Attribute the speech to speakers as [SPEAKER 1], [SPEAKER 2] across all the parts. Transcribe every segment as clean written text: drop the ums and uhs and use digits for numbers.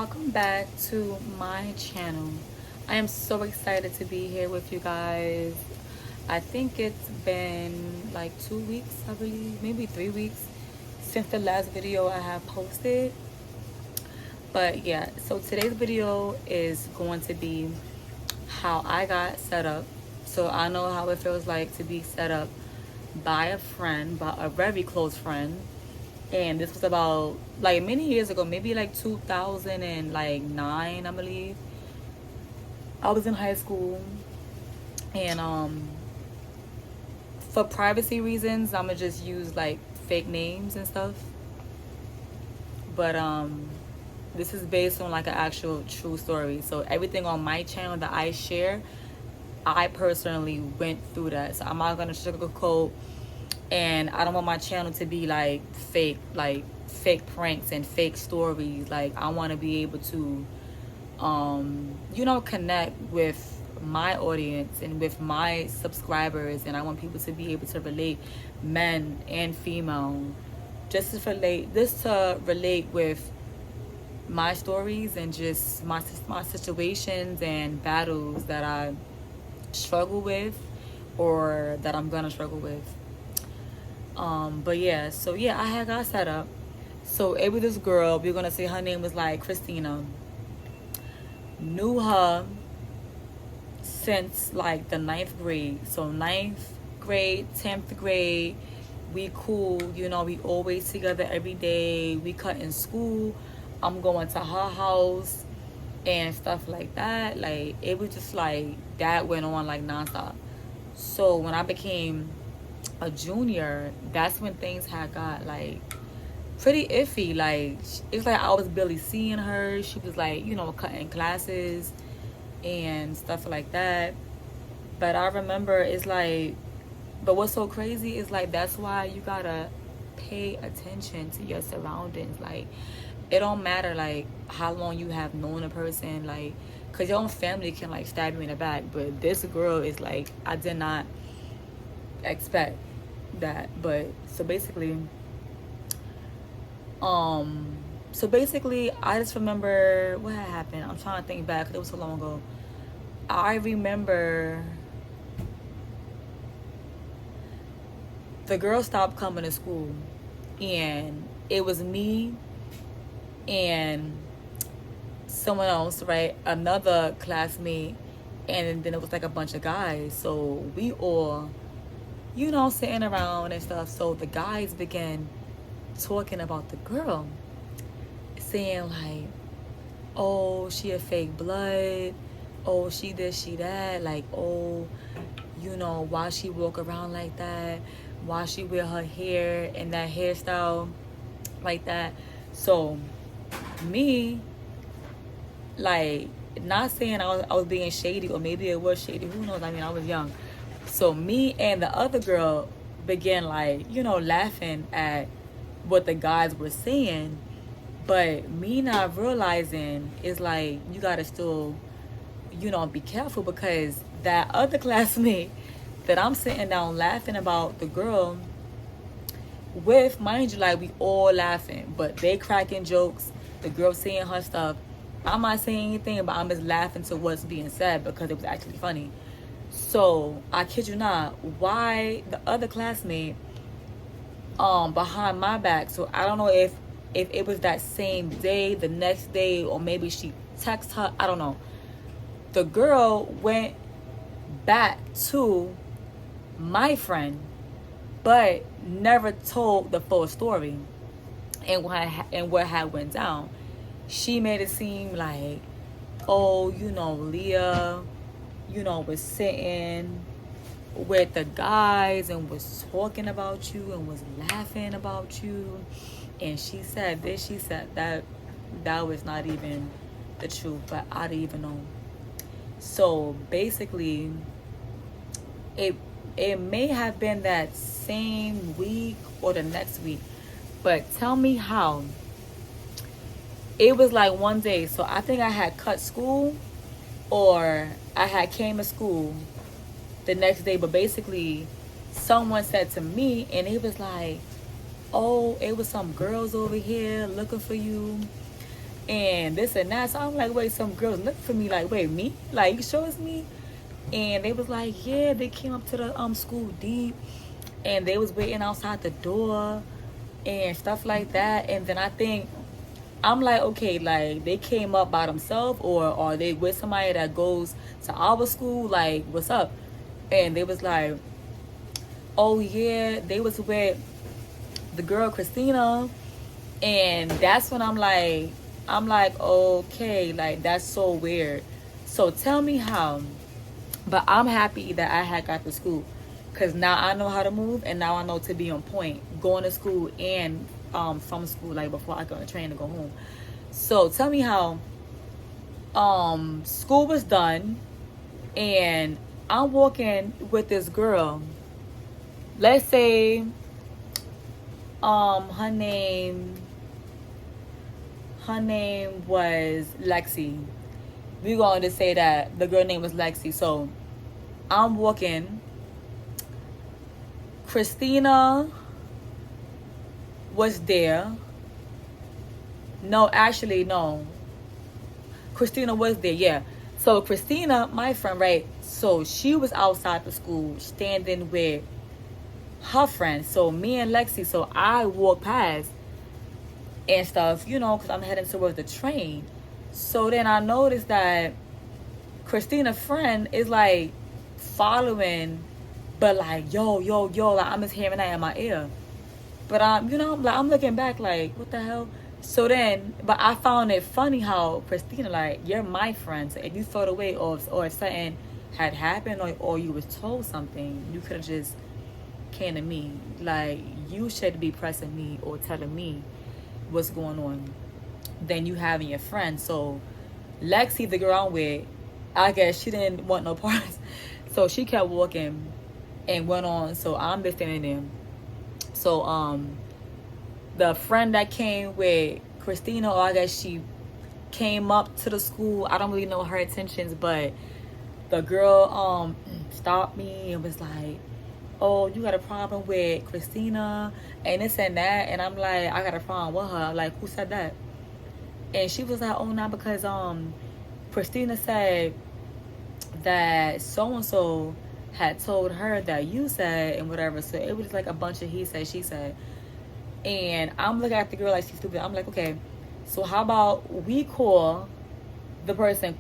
[SPEAKER 1] welcome back to my channel. I am so excited to be here with you guys. I think it's been like 2 weeks, I believe, maybe 3 weeks since the last video I have posted. But yeah, so today's video is going to be how I got set up. So I know how it feels like to be set up by a friend, by a very close friend. And this was about like many years ago, maybe like 2009, I believe. I was in high school, and for privacy reasons, I'ma just use like fake names and stuff. But this is based on like an actual true story. So everything on my channel that I share, I personally went through that. So I'm not gonna sugarcoat, and I don't want my channel to be like fake pranks and fake stories. Like I want to be able to connect with my audience and with my subscribers, and I want people to be able to relate, men and female, just to relate with my stories and just my situations and battles that I struggle with or that I'm gonna struggle with. But yeah, so yeah, I had got set up. So it was this girl, we're gonna say her name was like Christina. Knew her since like the ninth grade. So ninth grade, 10th grade, we cool, we always together every day. We cut in school. I'm going to her house and stuff like that. Like it was just like that went on like nonstop. So when I became a junior, that's when things had got like pretty iffy. Like it's like I was barely seeing her. She was like, cutting classes and stuff like that. But I remember it's like, but what's so crazy is like that's why you gotta pay attention to your surroundings. Like it don't matter like how long you have known a person, like because your own family can like stab you in the back, but this girl is like I did not expect that. But so basically I just remember what had happened. I'm trying to think back because it was so long ago. I remember the girl stopped coming to school, and it was me and someone else, right? Another classmate, and then it was like a bunch of guys. So we all, sitting around and stuff. So the guys began talking about the girl, saying like, oh, she a fake blood, oh, she this, she that, like, oh, why she walk around like that, why she wear her hair and that hairstyle like that. So me, like, not saying I was being shady, or maybe it was shady, who knows, I mean I was young. So me and the other girl began like, laughing at what the guys were saying. But me not realizing is like you gotta still, be careful, because that other classmate that I'm sitting down laughing about the girl with, mind you, like we all laughing, but they cracking jokes, the girl saying her stuff. I'm not saying anything, but I'm just laughing to what's being said because it was actually funny. So I kid you not, why the other classmate behind my back. So I don't know if it was that same day, the next day, or maybe she texted her. I don't know. The girl went back to my friend, but never told the full story and what had went down. She made it seem like, oh, Leah, was sitting with the guys and was talking about you and was laughing about you, and she said this, she said that. That was not even the truth, but I didn't even know. So basically it may have been that same week or the next week, but tell me how. It was like one day, so I think I had cut school or I had came to school the next day, but basically someone said to me, and it was like, oh, it was some girls over here looking for you, and this and that. So I'm like, wait, some girls look for me like, wait, me? Like, you sure it's me? And they was like, yeah, they came up to the school deep, and they was waiting outside the door and stuff like that. And then I think I'm like, okay, like they came up by themselves, or are they with somebody that goes to our school? Like, what's up? And they was like, oh yeah, they was with the girl Christina. And that's when I'm like, okay, like that's so weird. So tell me how. But I'm happy that I had got to school, because now I know how to move, and now I know to be on point going to school and from school, like before I go on the train to go home. So tell me how school was done, and I'm walking with this girl. Let's say her name was Lexi. We're going to say that the girl name was Lexi. So I'm walking. Christina was there. No, actually, no. Christina was there, yeah. So Christina, my friend, right? So she was outside the school standing with her friend. So me and Lexi, so I walked past and stuff, because I'm heading towards the train. So then I noticed that Christina's friend is like following, but like, yo, like I'm just hearing that in my ear. But like I'm looking back like, what the hell? So then, but I found it funny how Christina, like, you're my friend. So if you felt away, or if something had happened, or you was told something, you could have just came to me. Like, you should be pressing me or telling me what's going on than you having your friend. So Lexi, the girl I'm with, I guess she didn't want no parts. So she kept walking and went on. So I'm just standing there. So the friend that came with Christina, or I guess she came up to the school. I don't really know her intentions, but the girl stopped me and was like, oh, you got a problem with Christina and this and that. And I'm like, I got a problem with her. Like, who said that? And she was like, oh, not because Christina said that so-and-so had told her that you said and whatever. So it was like a bunch of he said, she said. And I'm looking at the girl like she's stupid. I'm like, okay, so how about we call the person,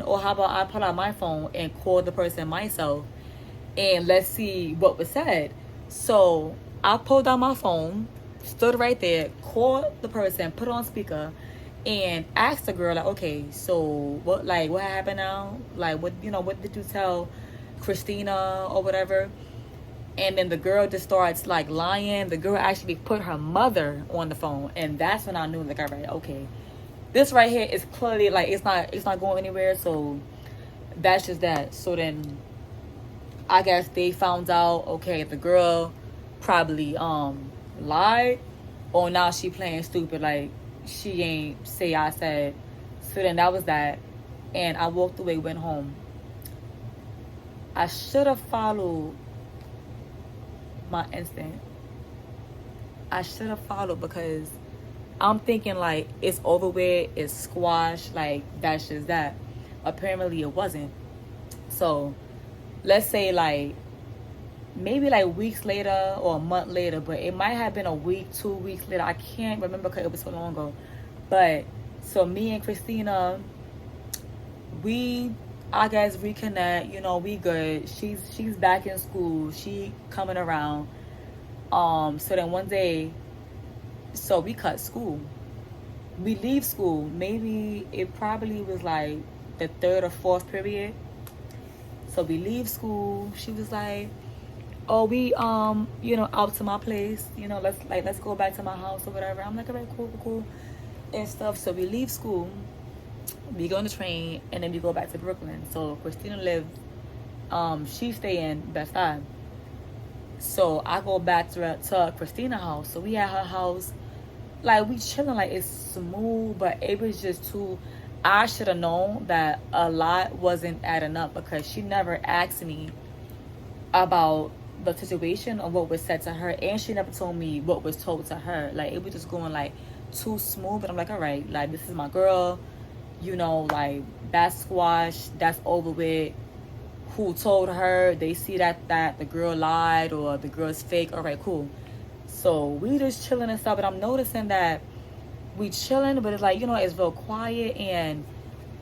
[SPEAKER 1] or how about I pull out my phone and call the person myself, and let's see what was said. So I pulled out my phone, stood right there, called the person, put it on speaker, and asked the girl, like, okay, so what happened now? Like, what did you tell Christina or whatever? And then the girl just starts like lying. The girl actually put her mother on the phone, and that's when I knew, like, all right, okay, this right here is clearly like it's not going anywhere. So that's just that. So then I guess they found out, okay, the girl probably lied, or now she playing stupid, like she ain't say I said. So then that was that, and I walked away, went home. I should have followed my instinct. I should have followed, because I'm thinking like it's over with, it's squashed, like that's just that. Apparently it wasn't. So let's say like maybe like weeks later or a month later, but it might have been a week, 2 weeks later. I can't remember because it was so long ago. But so me and Christina, we, I guess, reconnect. We good. She's back in school. She coming around. So then one day, so we cut school. We leave school. Maybe it probably was like the 3rd or 4th period. So we leave school. She was like, oh, we out to my place. Let's go back to my house or whatever. I'm like, all right, cool, and stuff. So we leave school. We go on the train, and then we go back to Brooklyn. So Christina lived, she stay in Best Side. So I go back to Christina's house. So we at her house, like we chilling, like it's smooth, but it was just too. I should have known that a lot wasn't adding up, because she never asked me about the situation or what was said to her, and she never told me what was told to her. Like, it was just going like too smooth, but I'm like, all right, like this is my girl, you know, like that squash, that's over with. Who told her? They see that the girl lied or the girl's fake. All right, cool. So we just chilling and stuff, but I'm noticing that we chilling, but it's like, you know, it's real quiet, and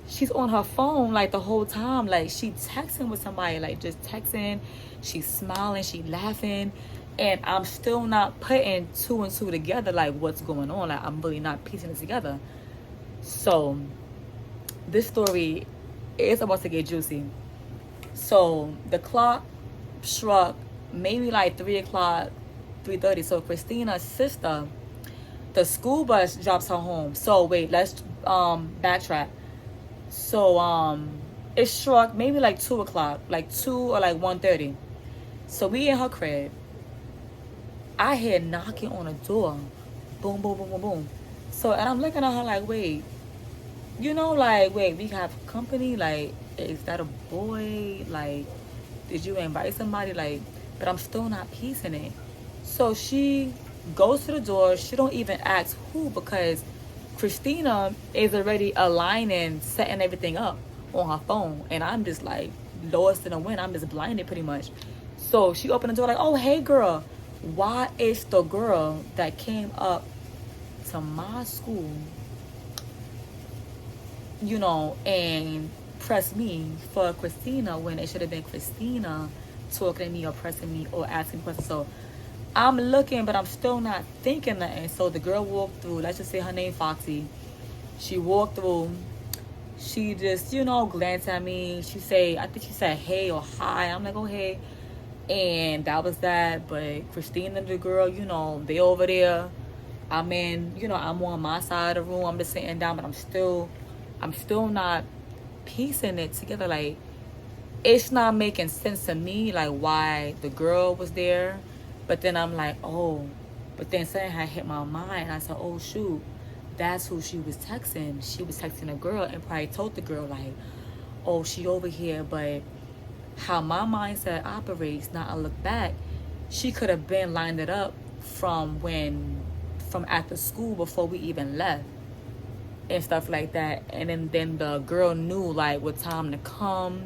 [SPEAKER 1] she's on her phone like the whole time, like she texting with somebody, like just texting. She's smiling, she laughing, and I'm still not putting two and two together, like what's going on. Like I'm really not piecing it together. So this story is about to get juicy. So the clock struck maybe like 3 o'clock, 3:30. So Christina's sister, the school bus drops her home. So wait, let's backtrack. So it struck maybe like 2 o'clock, like 2 or like 1:30. So we in her crib. I hear knocking on the door. Boom, boom, boom, boom, boom. So and I'm looking at her like, wait, you know, like, wait, we have company? Like, is that a boy? Like, did you invite somebody? Like, but I'm still not piecing it. So she goes to the door. She don't even ask who, because Christina is already aligning, setting everything up on her phone. And I'm just like lost in the wind. I'm just blinded pretty much. So she opened the door like, oh, hey, girl. Why is the girl that came up to my school, you know, and press me for Christina when it should have been Christina talking to me or pressing me or asking questions? So I'm looking, but I'm still not thinking nothing. So the girl walked through. Let's just say her name Foxy. She walked through. She just, you know, glanced at me. I think she said hey or hi. I'm like, oh, hey. And that was that. But Christina, the girl, you know, they over there. I'm in, you know, I'm on my side of the room. I'm just sitting down, but I'm still not piecing it together. Like, it's not making sense to me, like, why the girl was there. But then I'm like, oh, but then something had hit my mind. I said, oh, shoot, that's who she was texting. She was texting a girl and probably told the girl, like, oh, she over here. But how my mindset operates, now I look back, she could have been lined it up from after school before we even left and stuff like that. And then the girl knew like what time to come,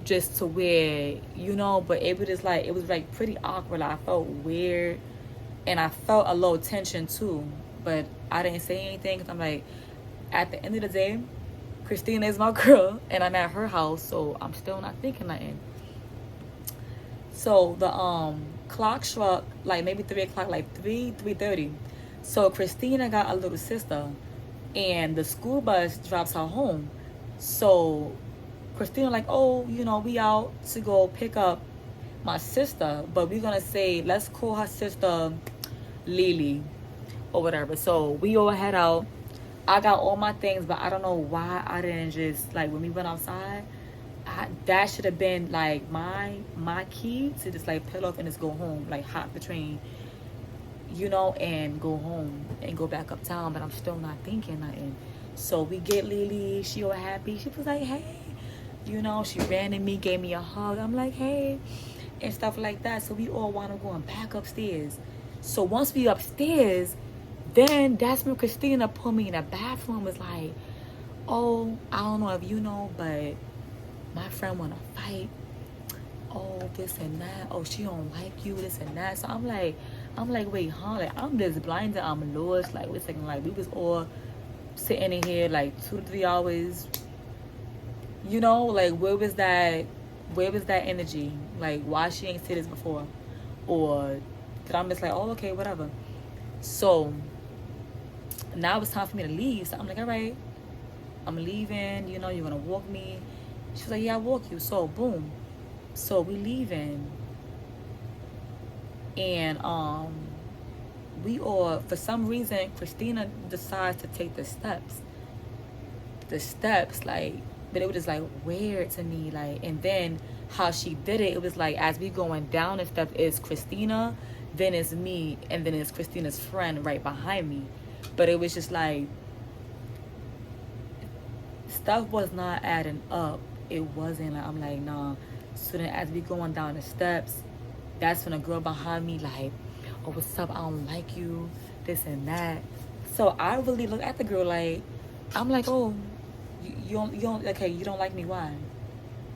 [SPEAKER 1] just to where, you know, but it was just like, it was like pretty awkward. Like, I felt weird, and I felt a little tension too, but I didn't say anything because I'm like, at the end of the day, Christina is my girl and I'm at her house, so I'm still not thinking nothing. So the clock struck like maybe 3 o'clock, like 3:30. So Christina got a little sister, and the school bus drops her home. So Christina like, oh, you know, we out to go pick up my sister, but we're gonna say, let's call her sister Lily or whatever. So we all head out. I got all my things, but I don't know why I didn't just, like, when we went outside, that should have been like my key to just like peel off and just go home, like hop the train, you know, and go home and go back uptown. But I'm still not thinking nothing. So we get Lily. She all happy. She was like, hey, you know, she ran at me, gave me a hug. I'm like, hey, and stuff like that. So we all want to go back upstairs. So once we upstairs, then that's when Christina put me in the bathroom. Was like, oh, I don't know if you know, but my friend want to fight. Oh, this and that. Oh, she don't like you, this and that. So I'm like, wait, huh? Like, I'm just blinded. I'm lost. Like, wait a second. Like, we was all sitting in here like 2 to 3 hours. You know, like, where was that energy? Like, why she ain't said this before? Or that I'm just like, oh, okay, whatever. So now it's time for me to leave. So I'm like, all right, I'm leaving. You know, you're gonna walk me. She was like, yeah, I'll walk you. So boom. So we leaving. And we all, for some reason, Christina decides to take the steps. Like, but it was just like weird to me. Like, and then how she did it, it was like, as we going down and stuff, it's Christina, then it's me, and then it's Christina's friend right behind me. But it was just like, stuff was not adding up. It wasn't. Like, I'm like, nah. So then as we going down the steps, that's when a girl behind me like, oh, what's up? I don't like you, this and that. So I really look at the girl like, I'm like, oh, you don't, okay, you don't like me, why?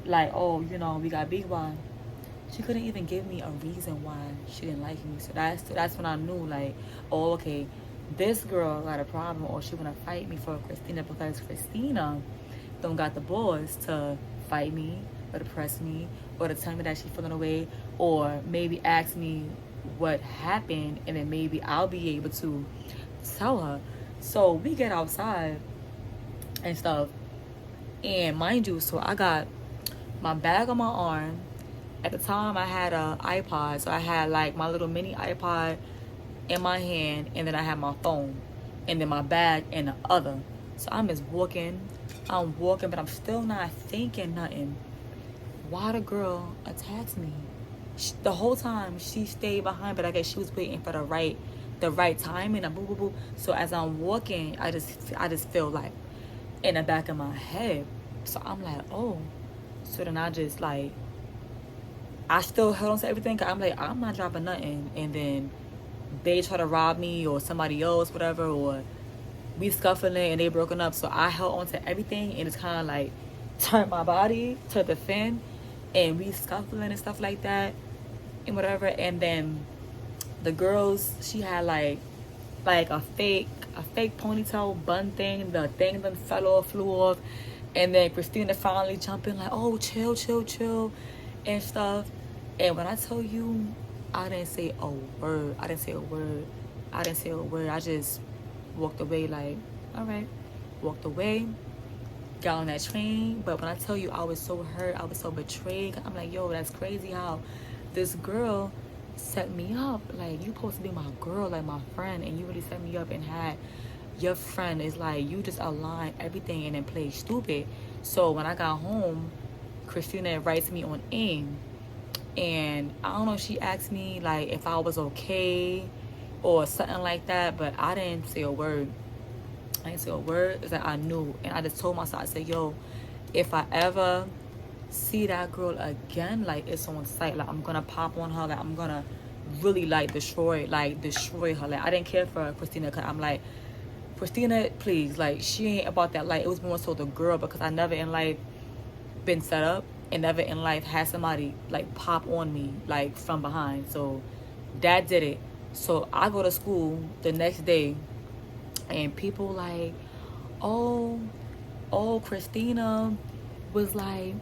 [SPEAKER 1] Like, oh, we got beef, why? She couldn't even give me a reason why she didn't like me. So that's when I knew, like, oh, okay, this girl got a problem, or she wanna fight me for Christina, because Christina don't got the balls to fight me or to press me or to tell me that she's feeling away, or maybe ask me what happened, and then maybe I'll be able to tell her. So we get outside and stuff, and mind you, so I got my bag on my arm. At the time, I had a iPod, so I had like my little mini iPod in my hand, and then I had my phone, and then my bag in the other. So I'm just walking. I'm walking, but I'm still not thinking nothing. Why the girl attacks me? The whole time she stayed behind, but I guess she was waiting for the right time, and boo boo boo. So as I'm walking, I just feel like in the back of my head. So I'm like, oh. So then I just like, I still held on to everything. 'Cause I'm like, I'm not dropping nothing. And then they try to rob me or somebody else, whatever, or we scuffling and they broken up. So I held on to everything, and it's kind of like turned my body to defend, and we scuffling and stuff like that and whatever. And then the girls, she had like a fake ponytail bun thing. The thing then flew off, and then Christina finally jumped in like, oh, chill, chill, chill, and stuff. And when I tell you, I didn't say a word. I didn't say a word. I didn't say a word. I just walked away like, all right. Walked away, got on that train. But when I tell you, I was so hurt. I was so betrayed. I'm like, yo, that's crazy how this girl set me up. Like, you supposed to be my girl, like my friend, and you really set me up and had your friend. Is like, you just aligned everything and then played stupid. So when I got home, Christina writes me on AIM, and I don't know, she asked me like if I was okay or something like that, but I didn't say a word. I didn't say a word. It's like I knew, and I just told myself, I said, yo, if I ever see that girl again, like it's on sight, like I'm gonna pop on her, like I'm gonna really like destroy her. Like I didn't care for Christina, because I'm like, Christina, please, like she ain't about that. Like it was more so the girl, because I never in life been set up, and never in life had somebody like pop on me like from behind. So that did it. So I go to school the next day, and people like, oh, Christina was like,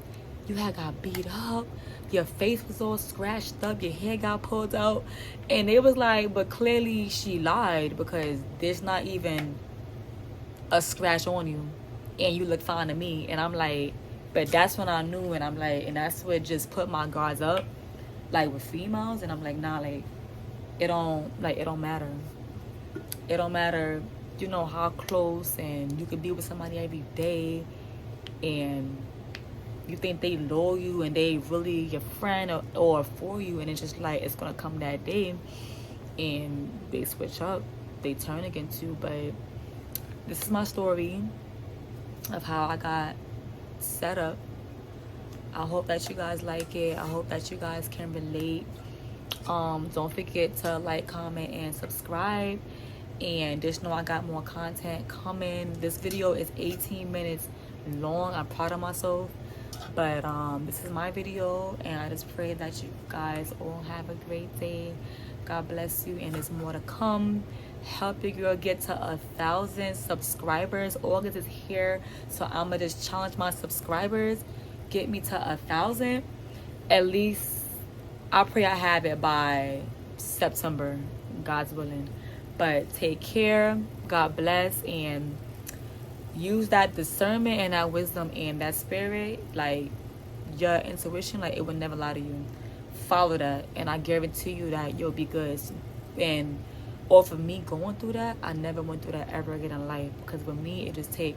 [SPEAKER 1] you had got beat up, your face was all scratched up, your hair got pulled out. And it was like, but clearly she lied, because there's not even a scratch on you, and you look fine to me. And I'm like, but that's when I knew. And I'm like, and that's what just put my guards up, like with females. And I'm like, nah, like it don't matter. It don't matter, how close, and you could be with somebody every day, and you think they loyal you and they really your friend, or for you, and it's just like it's gonna come that day and they switch up, they turn against you. But this is my story of how I got set up. I hope that you guys like it. I hope that you guys can relate. Don't forget to like, comment, and subscribe. And just know I got more content coming. This video is 18 minutes long. I'm proud of myself. But this is my video, and I just pray that you guys all have a great day. God bless you, and there's more to come. Help your girl get to 1,000 subscribers. August is here, so I'm gonna just challenge my subscribers, get me to 1,000 at least. I pray I have it by September, God's willing. But take care, God bless, and use that discernment and that wisdom and that spirit, like your intuition, like it would never lie to you. Follow that, and I guarantee you that you'll be good. And off of me going through that, I never went through that ever again in life, because with me it just take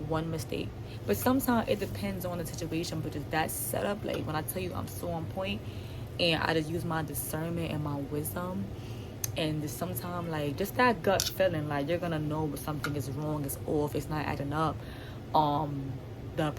[SPEAKER 1] one mistake. But sometimes it depends on the situation, but just that setup, like when I tell you I'm so on point, and I just use my discernment and my wisdom. And just sometimes, like, just that gut feeling, like you're gonna know when something is wrong, is off, it's not adding up. The